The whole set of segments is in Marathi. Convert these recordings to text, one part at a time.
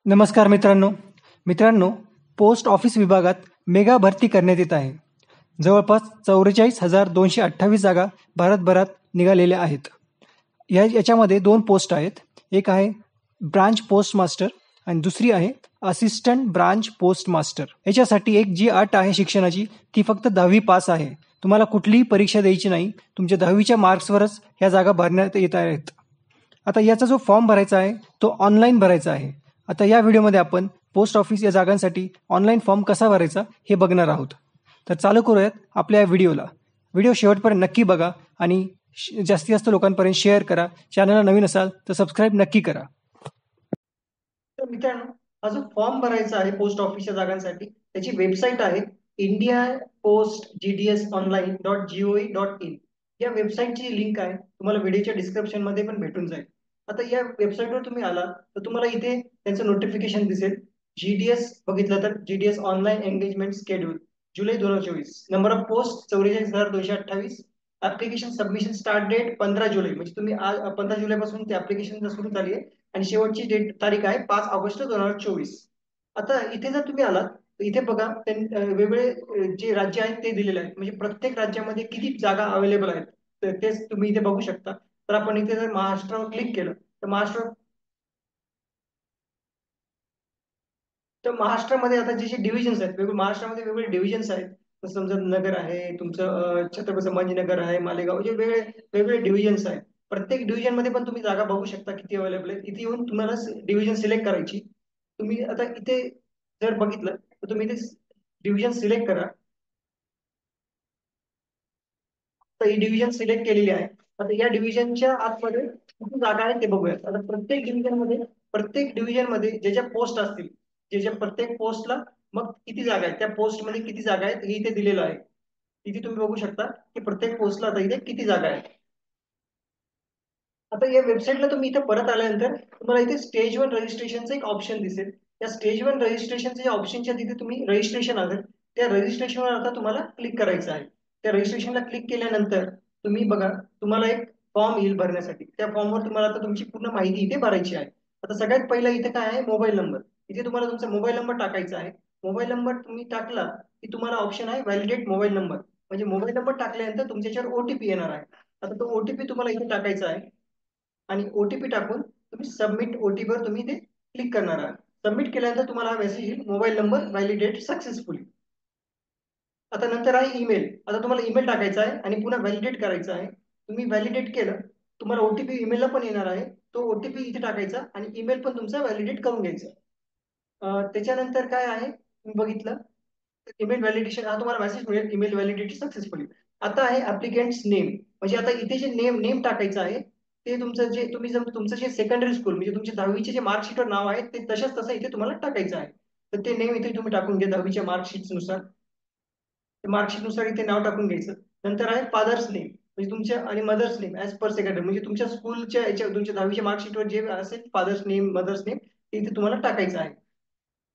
नमस्कार मित्रांनो. मित्रांनो, पोस्ट ऑफिस विभागात मेगा भरती करण्यात येत आहे. जवळपास 44,228 जागा भारतभरात निघालेल्या आहेत. याच्यामध्ये 2 पोस्ट आहेत. एक आहे ब्रांच पोस्ट मास्टर आणि दुसरी आहे असिस्टंट ब्रांच पोस्ट मास्टर. याच्यासाठी एक जी अट आहे शिक्षणाची ती फक्त 10वी पास आहे. तुम्हाला कुठलीही परीक्षा द्यायची नाही. तुमच्या 10वीच्या मार्क्सवरच ह्या जागा भरण्यात येत आहेत. आता याचा जो फॉर्म भरायचा आहे तो ऑनलाईन भरायचा आहे. आता या व्हिडिओमध्ये आपण पोस्ट ऑफिस या जागांसाठी ऑनलाईन फॉर्म कसा भरायचा हे बघणार आहोत. तर चालू करूयात आपल्या या व्हिडिओला. व्हिडिओ शेवटपर्यंत नक्की बघा आणि जास्तीत जास्त लोकांपर्यंत शेअर करा. चॅनलला नवीन असाल तर सबस्क्राईब नक्की करा. तर मित्रांनो, हा जो फॉर्म भरायचा आहे पोस्ट ऑफिसच्या जागांसाठी त्याची वेबसाईट आहे indiapostgdsonline.gov.in. या वेबसाईटची लिंक आहे तुम्हाला व्हिडिओच्या डिस्क्रिप्शन मध्ये पण भेटून जाईल. आता या वेबसाईटवर तुम्ही आला तर तुम्हाला इथे त्यांचं नोटिफिकेशन दिसेल. जीडीएस बघितलं तर जीडीएस ऑनलाईन एंगेजमेंट शेड्यूल जुलै 2024. Number of post 44,228. Application submission start date 15 जुलै, म्हणजे तुम्ही आज 15 जुलैपासून ते ऍप्लिकेशन सुरू झाली आहे आणि शेवटची तारीख आहे 5 ऑगस्ट 2024. आता इथे जर तुम्ही आलात तर इथे बघा वेगवेगळे जे राज्य आहेत ते दिलेले आहेत, म्हणजे प्रत्येक राज्यामध्ये किती जागा अवेलेबल आहेत तर तेच तुम्ही इथे बघू शकता. तर आपण इथे जर महाराष्ट्रावर क्लिक केलं तर महाराष्ट्रामध्ये आता जे डिव्हिजन्स आहेत, महाराष्ट्रामध्ये वेगवेगळे डिव्हिजन्स आहेत. जसं समजा नगर आहे तुमचं, छत्रपती संभाजीनगर आहे, मालेगाव, जे वेगळे वेगवेगळे डिव्हिजन्स आहेत. प्रत्येक डिव्हिजन मध्ये पण तुम्ही जागा बघू शकता किती अवेलेबल आहे. इथे येऊन तुम्हाला डिव्हिजन सिलेक्ट करायची. तुम्ही आता इथे जर बघितलं तर तुम्ही इथे डिव्हिजन सिलेक्ट करा. तर ही डिव्हिजन सिलेक्ट केलेली आहे. आता या डिव्हिजनच्या आतमध्ये किती जागा आहेत ते बघूयात. आता प्रत्येक डिव्हिजन मध्ये जे ज्या पोस्ट असतील, जे ज्या प्रत्येक पोस्टला मग किती जागा आहेत, त्या पोस्ट मध्ये किती जागा आहेत हे इथे दिलेलं आहे. इथे तुम्ही बघू शकता की प्रत्येक पोस्टला आता इथे किती जागा आहेत. आता या वेबसाईटला तुम्ही इथे परत आल्यानंतर तुम्हाला इथे स्टेज 1 रजिस्ट्रेशनचं एक ऑप्शन दिसेल. त्या स्टेज 1 रजिस्ट्रेशनच्या ऑप्शनच्या तिथे तुम्ही रजिस्ट्रेशन असेल त्या रजिस्ट्रेशनवर आता तुम्हाला क्लिक करायचं आहे. त्या रजिस्ट्रेशनला क्लिक केल्यानंतर तुम्ही बघा तुम्हाला एक फॉर्म येईल भरण्यासाठी. त्या फॉर्मवर तुम्हाला आता तुमची पूर्ण माहिती इथे भरायची आहे. आता सगळ्यात पहिला इथे काय आहे, मोबाईल नंबर. इथे तुम्हाला तुमचा मोबाईल नंबर टाकायचा आहे. मोबाईल नंबर तुम्ही टाकला की तुम्हाला ऑप्शन आहे व्हॅलिडेट मोबाईल नंबर, म्हणजे मोबाईल नंबर टाकल्यानंतर तुमच्या याच्यावर ओटीपी येणार आहे. आता तो ओटीपी तुम्हाला इथे टाकायचा आहे आणि ओटीपी टाकून तुम्ही सबमिट ओटीपीवर तुम्ही ते क्लिक करणार आहात. सबमिट केल्यानंतर तुम्हाला हा मेसेज येईल, मोबाईल नंबर व्हॅलिडेट सक्सेसफुली. आता नंतर आहे ईमेल. आता तुम्हाला ईमेल टाकायचा आहे आणि पुन्हा व्हॅलिडेट करायचं आहे. तुम्ही व्हॅलिडेट केलं तुम्हाला ओटीपी ईमेलला पण येणार आहे. तो ओटीपी इथे टाकायचा आणि ईमेल पण तुमचा व्हॅलिडेट करून घ्यायचा. त्याच्यानंतर काय आहे तुम्ही बघितलं ईमेल व्हॅलिडेशन, हा तुम्हाला मेसेज मिळेल ईमेल व्हॅलिडिटी सक्सेसफुली. आता आहे ऍप्लिकेंट्स नेम, म्हणजे आता इथे जे नेम टाकायचं आहे ते तुमचं जे तुम्ही जर तुमचं जे सेकंडरी स्कूल म्हणजे तुमच्या 10वीचे जे मार्कशीटवर नाव आहे ते तशाच तसं इथे तुम्हाला टाकायचं आहे. तर ते नेम इथे तुम्ही टाकून घ्या 10वीच्या मार्कशीट नुसार. मार्कशीट नुसार इथे नाव टाकून घ्यायचं. नंतर आहे फादर्स नेम म्हणजे तुमच्या आणि mother's name as per secondary, म्हणजे तुमच्या स्कूलच्या याच्या तुमच्या 10वीच्या मार्कशीटवर जे असेल फादर्स नेम मदर्स नेम ते इथे तुम्हाला टाकायचं आहे.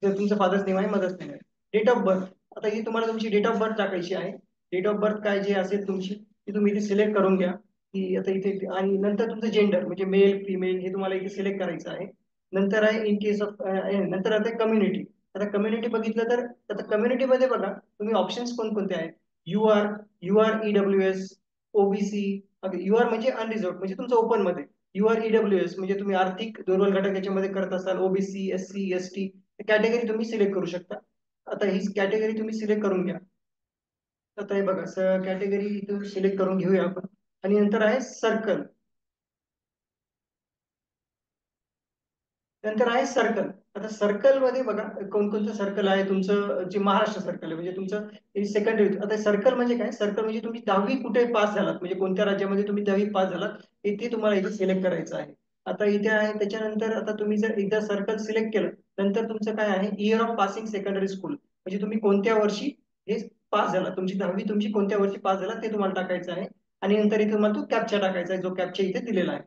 जर तुमचं फादर्स नेम आहे मदर्स नेम आहे. डेट ऑफ बर्थ, आता ही तुम्हाला तुमची डेट ऑफ बर्थ टाकायची आहे. डेट ऑफ बर्थ काय जे असेल तुमची ती तुम्ही इथे सिलेक्ट करून घ्या की आता इथे, आणि नंतर तुमचं जेंडर म्हणजे मेल फिमेल हे तुम्हाला इथे सिलेक्ट करायचं आहे. नंतर आहे इन केस ऑफ, नंतर आता कम्युनिटी. आता कम्युनिटी बघितलं तर आता कम्युनिटीमध्ये बघा तुम्ही ऑप्शन्स कोणकोणते आहेत. U R EWS, OBC. U R म्हणजे अनरिझर्व म्हणजे तुमचं ओपन मध्ये. यू आर ईडब्ल्यू एस म्हणजे तुम्ही आर्थिक दुर्बल घटक याच्यामध्ये करत असाल. ओबीसी, एससी, एसटी कॅटेगरी तुम्ही सिलेक्ट करू शकता. आता ही कॅटेगरी तुम्ही सिलेक्ट करून घ्या. आता हे बघा कॅटेगरी तुम्ही सिलेक्ट करून घेऊया आपण. आणि नंतर आहे सर्कल. नंतर आहे सर्कल. आता सर्कल मध्ये बघा कोणकोणतं सर्कल आहे. तुमचं जे महाराष्ट्र सर्कल आहे म्हणजे तुमचं सेकंडरी. आता सर्कल म्हणजे काय, सर्कल म्हणजे तुम्ही 10वी कुठे पास झालात म्हणजे कोणत्या राज्यामध्ये तुम्ही 10वी पास झालात इथे तुम्हाला इथे सिलेक्ट करायचं आहे. आता इथे आहे त्याच्यानंतर आता तुम्ही जर एकदा सर्कल सिलेक्ट केलं नंतर तुमचं काय आहे year of passing secondary school, म्हणजे तुम्ही कोणत्या वर्षी हे पास झाला, तुमची 10वी तुमची कोणत्या वर्षी पास झाला ते तुम्हाला टाकायचं आहे. आणि नंतर इथे तुम्हाला तो कॅप्चा टाकायचा आहे जो कॅप्चा इथे दिलेला आहे.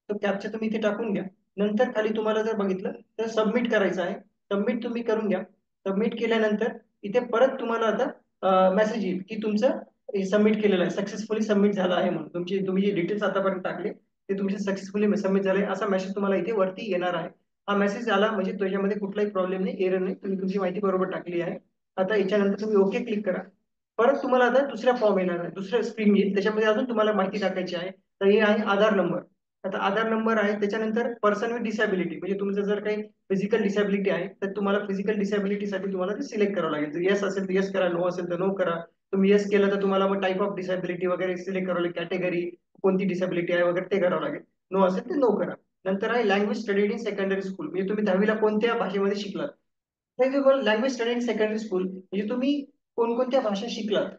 तो कॅप्चा तुम्ही इथे टाकून घ्या. नंतर खाली तुम्हाला जर बघितलं तर सबमिट करायचं आहे. सबमिट तुम्ही करून घ्या. सबमिट केल्यानंतर इथे परत तुम्हाला आता मेसेज येईल की तुमचं सबमिट केलेलं आहे, सक्सेसफुली सबमिट झालं आहे म्हणून. तुम्ही जे डिटेल्स आतापर्यंत टाकले ते तुमचे सक्सेसफुली सबमिट झाले असा मेसेज तुम्हाला इथे वरती येणार आहे. हा मेसेज आला म्हणजे त्याच्यामध्ये कुठलाही प्रॉब्लेम नाही, एरर नाही, तुम्ही तुमची माहिती बरोबर टाकली आहे. आता याच्यानंतर तुम्ही ओके क्लिक करा. परत तुम्हाला आता दुसऱ्या फॉर्म येणार आहे, दुसरं स्क्रीन येईल, त्याच्यामध्ये अजून तुम्हाला माहिती टाकायची आहे. तर हे आहे आधार नंबर. आता आधार नंबर आहे, त्याच्यानंतर पर्सन विथ डिसॅबिलिटी, म्हणजे तुमचं जर काही फिजिकल डिसॅबिलिटी आहे तर तुम्हाला फिजिकल डिसॅबिलिटीसाठी तुम्हाला ते सिलेक्ट करावं लागेल. जर येस असेल तर येस करा, नो असेल तर नो करा. तुम्ही येस केलं तर तुम्हाला मग टाईप ऑफ डिसॅबिलिटी वगैरे सिलेक्ट करावं लागेल, कॅटेगरी कोणती डिसॅबिलिटी आहे वगैरे ते करावं लागेल. नो असेल तर नो करा. नंतर आहे language studied in secondary school, म्हणजे तुम्ही 10वीला कोणत्या भाषेमध्ये शिकलात. Language study in secondary school म्हणजे तुम्ही कोणकोणत्या भाषा शिकलात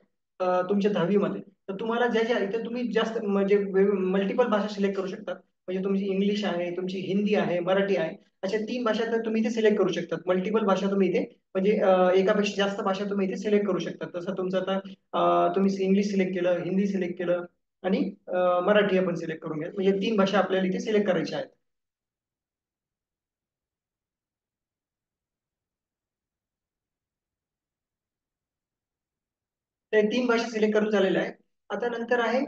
तुमच्या 10वी मध्ये. तर तुम्हाला ज्या ज्या इथे तुम्ही जास्त म्हणजे मल्टिपल भाषा सिलेक्ट करू शकता. म्हणजे तुमची इंग्लिश आहे, तुमची हिंदी आहे, मराठी आहे, अशा 3 भाषा तर तुम्ही इथे सिलेक्ट करू शकता. मल्टिपल भाषा तुम्ही इथे म्हणजे एकापेक्षा जास्त भाषा तुम्ही इथे सिलेक्ट करू शकता. तसं तुमचं आता तुम्ही इंग्लिश सिलेक्ट केलं, हिंदी सिलेक्ट केलं आणि मराठी आपण सिलेक्ट करून घ्या. म्हणजे 3 भाषा आपल्याला इथे सिलेक्ट करायच्या आहेत. ते 3 भाषा सिलेक्ट करून झालेल्या आहे. आता नंतर आहे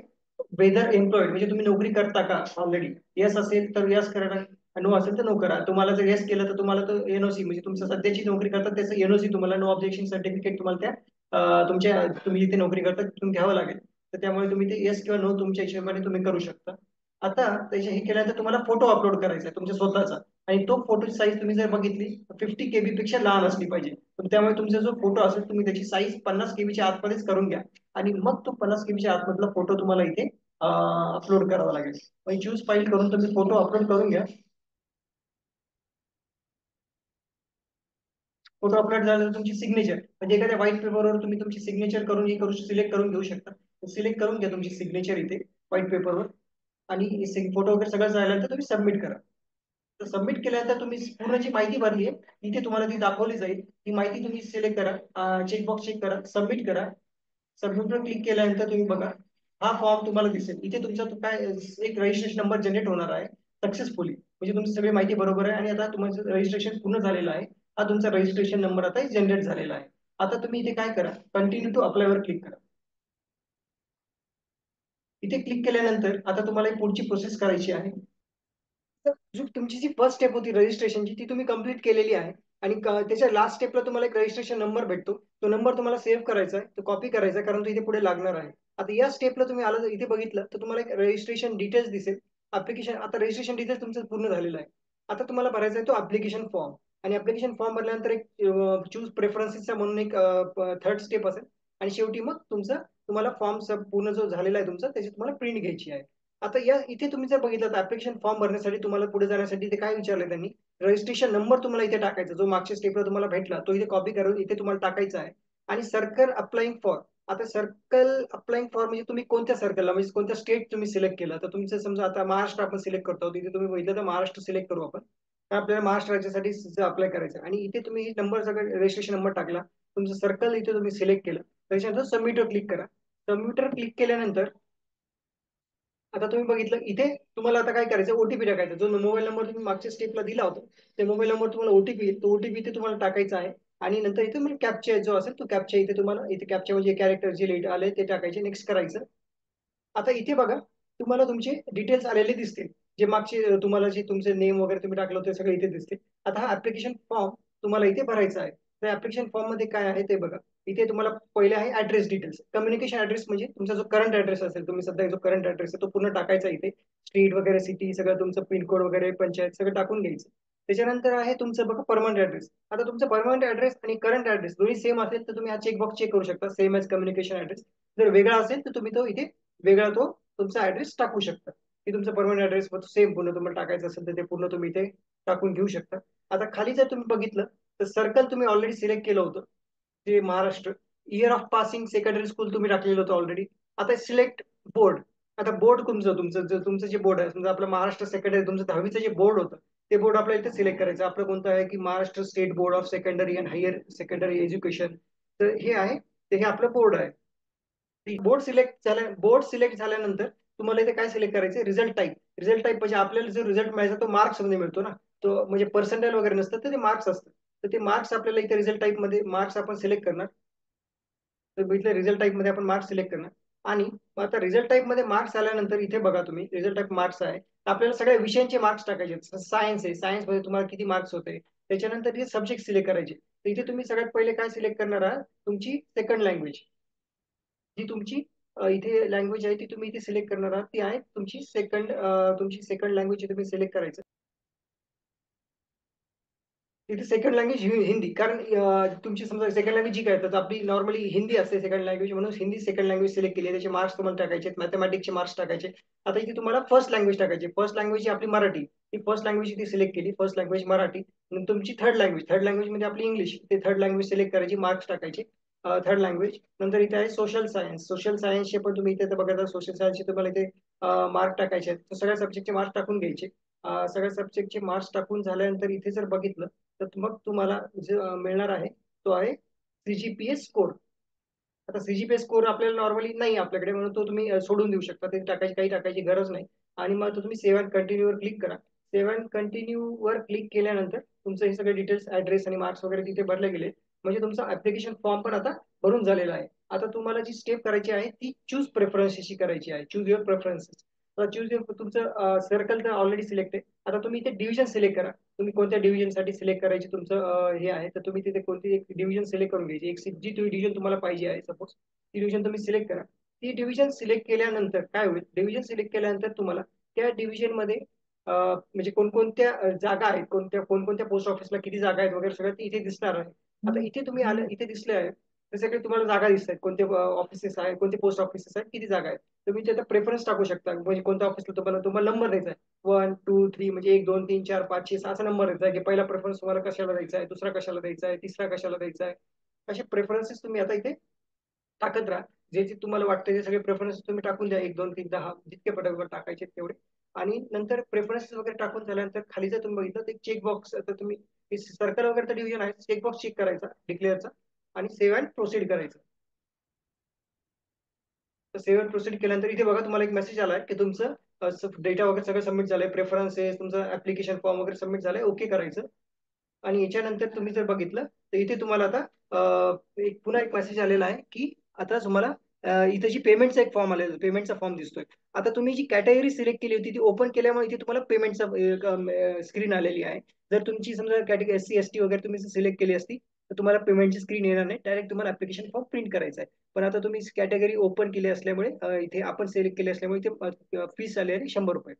वेदर एम्प्लॉइड, म्हणजे तुम्ही नोकरी करता का ऑलरेडी. येस असेल तर यस करा, नो असेल तर नो करा. तुम्हाला जर येस केलं तर तुम्हाला तो एनओसी, म्हणजे तुमचं सध्याची नोकरी करतात त्याचं एनओसी तुम्हाला, नो ऑब्जेक्शन सर्टिफिकेट तुम्हाला त्या तुमच्या तुम्ही जिथे नोकरी करता तिथून घ्यावं लागेल. तर त्यामुळे तुम्ही ते येस किंवा नो तुमच्या हिशोबाने तुम्ही करू शकता. आता त्याच्या हे केल्यानंतर तुम्हाला फोटो अपलोड करायचा आहे तुमच्या स्वतःचा. आणि तो फोटोची साईज तुम्ही जर बघितली 50 KB पेक्षा लहान असली पाहिजे. तर त्यामुळे तुमचा जो फोटो असेल तुम्ही त्याची साईज 50 KB आतमध्येच करून घ्या. आणि मग तो 50 KB आतमधला फोटो तुम्हाला इथे अपलोड करावा लागेल. मग चूज फाईल करून तुम्ही फोटो अपलोड करून घ्या. फोटो अपलोड झाल्यानंतर तुमची सिग्नेचर, म्हणजे एखाद्या व्हाईट पेपरवर तुम्ही तुमची सिग्नेचर करून हे करू सिलेक्ट करून घेऊ शकता. सिलेक्ट करून घ्या तुमची सिग्नेचर इथे व्हाईट पेपरवर. आणि फोटो वगैरे सगळं झाल्यानंतर तुम्ही सबमिट करा. तर सबमिट केल्यानंतर तुम्ही पूर्ण जी माहिती भरली आहे इथे तुम्हाला ती दाखवली जाईल. ती माहिती तुम्ही सिलेक्ट करा, चेकबॉक्स चेक करा, सबमिट करा. सबमिटवर क्लिक केल्यानंतर तुम्ही बघा हा फॉर्म तुम्हाला दिसेल. इथे तुमचा तो काय एक रजिस्ट्रेशन नंबर जनरेट होणार आहे सक्सेसफुली, म्हणजे तुमची सगळी माहिती बरोबर आहे आणि आता तुमचं रजिस्ट्रेशन पूर्ण झालेलं आहे. हा तुमचा रजिस्ट्रेशन नंबर आता जनरेट झालेला आहे. आता तुम्ही इथे काय करा, कंटिन्यू टू अप्लायवर क्लिक करा. इथे क्लिक केल्यानंतर आता तुम्हाला ही पुढची प्रोसेस करायची आहे. तर जो तुमची जी फर्स्ट स्टेप होती रजिस्ट्रेशनची ती तुम्ही कंप्लीट केलेली आहे. आणि त्याच्या लास्ट स्टेपला तुम्हाला एक रजिस्ट्रेशन नंबर भेटतो. तो नंबर तुम्हाला सेव्ह करायचा आहे, तो कॉपी करायचा आहे, कारण तो इथे पुढे लागणार आहे. आता या स्टेपला तुम्ही आलं इथे बघितलं तर तुम्हाला एक रजिस्ट्रेशन डिटेल्स दिसेल. ऍप्लिकेशन, आता रजिस्ट्रेशन डिटेल्स तुमचं पूर्ण झालेलं आहे. आता तुम्हाला भरायचा आहे तो ऍप्लिकेशन फॉर्म. आणि ऍप्लिकेशन फॉर्म भरल्यानंतर एक चूज प्रेफरन्सेसचा म्हणून एक थर्ड स्टेप असेल. आणि शेवटी मग तुमचा तुम्हाला फॉर्म पूर्ण जो झालेला आहे तुमचा त्याची तुम्हाला प्रिंट घ्यायची आहे. आता या इथे तुम्ही जर बघितलं तर ऍप्लिकेशन फॉर्म भरण्यासाठी तुम्हाला पुढे जाण्यासाठी ते काय विचारलंय त्यांनी, रजिस्ट्रेशन नंबर तुम्हाला इथे टाकायचा, जो मागच्या स्टेपला तुम्हाला भेटला तो इथे कॉपी करून इथे तुम्हाला टाकायचा आहे. आणि सर्कल अप्लाइंग फॉर, आता सर्कल अप्लाइंग फॉर म्हणजे तुम्ही कोणत्या सर्कलला, म्हणजे कोणत्या स्टेट तुम्ही सिलेक्ट केलं. तर तुमचं समजा आता महाराष्ट्र आपण सिलेक्ट करतो, तिथे तुम्ही बघितलं तर महाराष्ट्र सिलेक्ट करू आपण. तर आपल्याला महाराष्ट्र राज्यासाठी अप्लाय करायचं आणि इथे तुम्ही नंबर सगळं रजिस्ट्रेशन नंबर टाकला, तुमचं सर्कल इथे तुम्ही सिलेक्ट केलं, त्याच्यानंतर सबमिटवर क्लिक करा. सबमिटवर क्लिक केल्यानंतर आता तुम्ही बघितलं इथे तुम्हाला आता काय करायचं, ओटीपी टाकायचा. जो मोबाईल नंबर तुम्ही मागच्या स्टेपला दिला होता ते मोबाईल नंबर तुम्हाला ओटीपी येईल, तो ओटीपी इथे तुम्हाला टाकायचा आहे. आणि नंतर इथे म्हणजे कॅप्चा जो असेल तो कॅप्चा इथे तुम्हाला, इथे कॅप्चा म्हणजे कॅरेक्टर जे लेट आले ते टाकायचे, नेक्स्ट करायचं. आता इथे बघा तुम्हाला तुमचे डिटेल्स आलेले दिसतील. जे मागचे तुम्हाला जे तुमचे नेम वगैरे तुम्ही टाकलं होतं ते सगळं इथे दिसते. आता हा ऍप्लिकेशन फॉर्म तुम्हाला इथे भरायचा आहे. त्या ऍप्लिकेशन फॉर्म मध्ये काय आहे ते बघा. इथे तुम्हाला पहिले आहे ऍड्रेस डिटेल्स, कम्युनिकेशन ऍड्रेस, म्हणजे तुमचा जो करंट ऍड्रेस असेल, तुम्ही सध्या जो करंट ऍड्रेस आहे तो पूर्ण टाकायचा इथे. स्ट्रीट वगैरे, सिटी सगळं तुमचं पिनकोड वगैरे, पंचायत सगळं टाकून घ्यायचं. त्याच्यानंतर आहे तुमचं बघा परमनंट ऍड्रेस. आता तुमचा परमनंट ऍड्रेस आणि करंट ऍड्रेस दोन्ही सेम असेल तर तुम्ही हा चेकबॉक्स चेक करू शकता, सेम एज कम्युनिकेशन ऍड्रेस. जर वेगळा असेल तर तुम्ही तो इथे वेगळा तो तुमचा ऍड्रेस टाकू शकता. की तुमचा परमनंट ऍड्रेस सेम पूर्ण तुम्हाला टाकायचं असेल तर ते पूर्ण तुम्ही इथे टाकून घेऊ शकता. आता खाली जर तुम्ही बघितलं तर सर्कल तुम्ही ऑलरेडी सिलेक्ट केलं होतं, ते Maharashtra. Year of passing secondary school तुम्ही टाकलेलं होतं ऑलरेडी. आता सिलेक्ट बोर्ड. आता बोर्ड तुमचं तुमचं तुमचं जे बोर्ड आहे, समजा आपलं महाराष्ट्र सेकंडरी तुमचं 10वीचं जे बोर्ड होतं ते बोर्ड आपल्याला इथे सिलेक्ट करायचं. आपलं कोणतं आहे की Maharashtra state board of secondary and higher secondary education. तर हे आहे, ते हे आपलं बोर्ड आहे. बोर्ड सिलेक्ट झाल्यानंतर तुम्हाला इथे काय सिलेक्ट करायचं, रिझल्ट टाईप. रिझल्ट टाईप म्हणजे आपल्याला जो रिझल्ट मिळायचा तो मार्क्स मध्ये मिळतो ना, तो म्हणजे पर्सेंटाईल वगैरे नसतं तर ते मार्क्स असतं. तर ते मार्क्स आपल्याला इथे रिझल्ट टाईप मध्ये मार्क्स आपण सिलेक्ट करणार. तर इथल्या रिझल्ट टाईप मध्ये आपण मार्क्स सिलेक्ट करणार. आणि आता रिझल्ट टाईप मध्ये मार्क्स आल्यानंतर इथे बघा तुम्ही रिझल्ट टाईप मार्क्स आहे. आपल्याला सगळ्या विषयांचे मार्क्स टाकायचे. सायन्स आहे, सायन्स मध्ये तुम्हाला किती मार्क्स होते, त्याच्यानंतर हे सब्जेक्ट सिलेक्ट करायचे. तर इथे तुम्ही सगळ्यात पहिले काय सिलेक्ट करणार आहात, तुमची सेकंड लँग्वेज. जी तुमची इथे लँग्वेज आहे ती तुम्ही इथे सिलेक्ट करणार आहात, ती आहे तुमची सेकंड लँग्वेज तुम्ही सिलेक्ट करायचं. तिथे सेकंड लँग्वेज हिंदी, कारण तुमची समजा सेकंड लँग्वेज जी काय तर आपली नॉर्मली हिंदी असते सेकंड लँग्वेज, म्हणून हिंदी सेकंड लँग्वेज सिलेक्ट केली, त्याचे मार्क्स तुम्हाला टाकायचे, मॅथमॅटिक्सचे मार्क्स टाकायचे. आता इथे तुम्हाला फर्स्ट लँग्वेज टाकायची. फर्स्ट लँग्वेज आपली मराठी, ती फर्स्ट लँग्वेज इथे सिलेक्ट केली, फर्स्ट लँग्वेज मराठी. तुमची थर्ड लँग्वेज मध्ये आपली इंग्लिश, ते थर्ड लँग्वेज सिलेक्ट करायची, मार्क्स टाकायचे थर्ड लँग्वेज. नंतर इथे आहे सोशल सायन्स. सोशल सायन्सचे पण तुम्ही इथे बघा, सोशल सायन्सचे तुम्हाला इथे मार्क टाकायचे आहेत. तर सगळ्या सब्जेक्टचे मार्क्स टाकून घ्यायचे. सगळ्या सब्जेक्टचे मार्क्स टाकून झाल्यानंतर इथे जर बघितलं तर मग तुम्हाला जे मिळणार आहे तो आहे सीजीपीए स्कोर. आता सीजीपीए स्कोर आपल्याला नॉर्मली नाही आपल्याकडे, म्हणून तो तुम्ही सोडून देऊ शकता, ते टाकायची काही टाकायची गरज नाही. आणि मग तो तुम्ही सेव्ह अँड कंटिन्यू वर क्लिक करा. सेव्ह अँड कंटिन्यू वर क्लिक केल्यानंतर तुमचं हे सगळे डिटेल्स, ऍड्रेस आणि मार्क्स वगैरे तिथे भरले गेले. म्हणजे तुमचा ऍप्लिकेशन फॉर्म पण आता भरून झालेला आहे. आता तुम्हाला जी स्टेप करायची आहे ती चूज प्रेफरन्सेसची करायची आहे. Choose your preferences. Choose your, तुमचं सर्कल तर ऑलरेडी सिलेक्ट आहे. आता तुम्ही इथे डिव्हिजन सिलेक्ट करा. तुम्ही कोणत्या डिव्हिजन साठी सिलेक्ट करायचे तुमचं हे आहे, तर तुम्ही तिथे कोणती एक डिव्हिजन सिलेक्ट करून घ्यायची. एक जी डिव्हिजन तुम्हाला पाहिजे आहे, सपोज ती डिव्हिजन तुम्ही सिलेक्ट करा. ती डिव्हिजन सिलेक्ट केल्यानंतर काय होईल, डिव्हिजन सिलेक्ट केल्यानंतर तुम्हाला त्या डिव्हिजन मध्ये म्हणजे कोणकोणत्या जागा आहेत, कोणकोणत्या पोस्ट ऑफिसला किती जागा आहेत वगैरे सगळं ते इथे दिसणार आहे. आता इथे तुम्ही आलं, इथे दिसले आहे, ते सगळे तुम्हाला जागा दिसत आहेत, कोणते ऑफिसेस आहेत, कोणते पोस्ट ऑफिसेस आहेत, किती जागा आहेत. तुम्ही त्याचा प्रेफरन्स टाकू शकता, म्हणजे कोणत्या ऑफिसला तुम्हाला नंबर द्यायचा आहे. 1 2 3 म्हणजे 1 2 3 4 5 6 असा नंबर द्यायचा आहे, की पहिला प्रेफरन्स तुम्हाला कशाला द्यायचा आहे, दुसरा कशाला द्यायचा आहे, तिसरा कशाला द्यायचा आहे. असे प्रेफरन्सेस तुम्ही आता इथे टाकत राहा. जे जे तुम्हाला वाटतं ते सगळे प्रेफरन्स तुम्ही टाकून द्या, 1 2 3 10 जितके पटापट टाकायचे तेवढे. आणि नंतर प्रेफरन्स वगैरे टाकून झाल्यानंतर खाली जर तुम्ही बघितलं तर चेक बॉक्स, तर तुम्ही सर्कल वगैरे डिव्हिजन आहे, चेक बॉक्स चेक करायचा डिक्लेअरचा आणि सेव्ह अँड प्रोसीड करायचं. तर सेव्ह अँड प्रोसीड केल्यानंतर इथे बघा तुम्हाला एक मेसेज आलाय की तुमचं डेटा वगैरे सगळं सबमिट झालंय, प्रेफरन्सेस तुमचं ऍप्लिकेशन फॉर्म वगैरे सबमिट झालंय, ओके करायचं. आणि याच्यानंतर तुम्ही जर बघितलं तर इथे तुम्हाला आता पुन्हा एक मेसेज आलेला आहे की आता तुम्हाला इथे जी पेमेंटचा एक फॉर्म आलेला, पेमेंटचा फॉर्म दिसतोय. आता तुम्ही जी कॅटेगरी सिलेक्ट केली होती ती ओपन केल्यामुळे इथे तुम्हाला पेमेंटचा स्क्रीन आलेली आहे. जर तुमची समजा कॅटेगरी SC ST वगैरे तुम्ही सिलेक्ट केली असती तर तुम्हाला पेमेंटची स्क्रीन येणार नाही, डायरेक्ट तुम्हाला ऍप्लिकेशन फॉर्म प्रिंट करायचा आहे. पण आता तुम्ही कॅटेगरी ओपन केली असल्यामुळे इथे आपण सिलेक्ट केली असल्यामुळे इथे फीस आली आहे ₹100.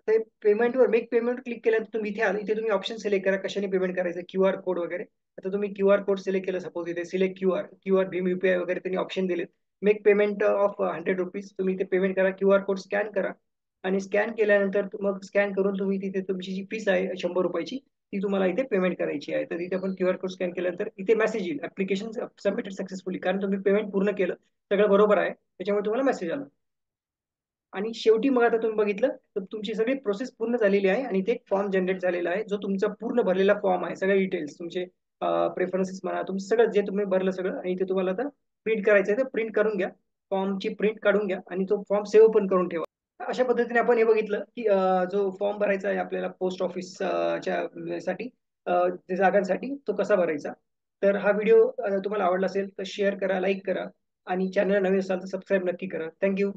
ते पेमेंटवर मेक पेमेंट क्लिक केल्यानंतर तुम्ही इथे आले, इथे तुम्ही ऑप्शन सिलेक्ट करा कशाने पेमेंट करायचं, QR कोड वगैरे. आता तुम्ही QR कोड सिलेक्ट केलं, सपोज इथे सिलेक्ट क्यूआर भीम UPI वगैरे त्यांनी ऑप्शन दिले. मेक पेमेंट ऑफ ₹100, तुम्ही इथे पेमेंट करा, QR कोड स्कॅन करा. आणि स्कॅन केल्यानंतर मग स्कॅन करून तुम्ही तिथे तुमची जी फीस आहे ₹100 ती तुम्हाला इथे पेमेंट करायची आहे. तर इथे आपण QR कोड स्कॅन केल्यानंतर इथे मेसेज येईल, ऍप्लिकेशन सबमिटेड सक्सेसफुली, कारण तुम्ही पेमेंट पूर्ण केलं, सगळं बरोबर आहे, त्याच्यामुळे तुम्हाला मेसेज आला. आणि शेवटी मग आता तुम्ही बघितलं तर तुमची सगळी प्रोसेस पूर्ण झालेली आहे आणि इथे एक फॉर्म जनरेट झालेला आहे, जो तुमचा पूर्ण भरलेला फॉर्म आहे. सगळे डिटेल्स तुमचे प्रेफरन्सेस म्हणा, तुमचं सगळं जे तुम्ही भरलं सगळं, आणि इथे तुम्हाला आता प्रिंट करायचं आहे, ते प्रिंट करून घ्या. फॉर्मची प्रिंट काढून घ्या आणि तो फॉर्म सेव्ह पण करून ठेवा. अशा पद्धतीने आपण हे बघितलं की जो फॉर्म भरायचा आहे आपल्याला पोस्ट ऑफिस च्या साठी, त्या जागांसाठी, तो कसा भरायचा. तर हा व्हिडिओ तुम्हाला आवडला असेल तर शेअर करा, लाईक करा, आणि चॅनल नवीन असाल तर सबस्क्राईब नक्की करा. थँक्यू.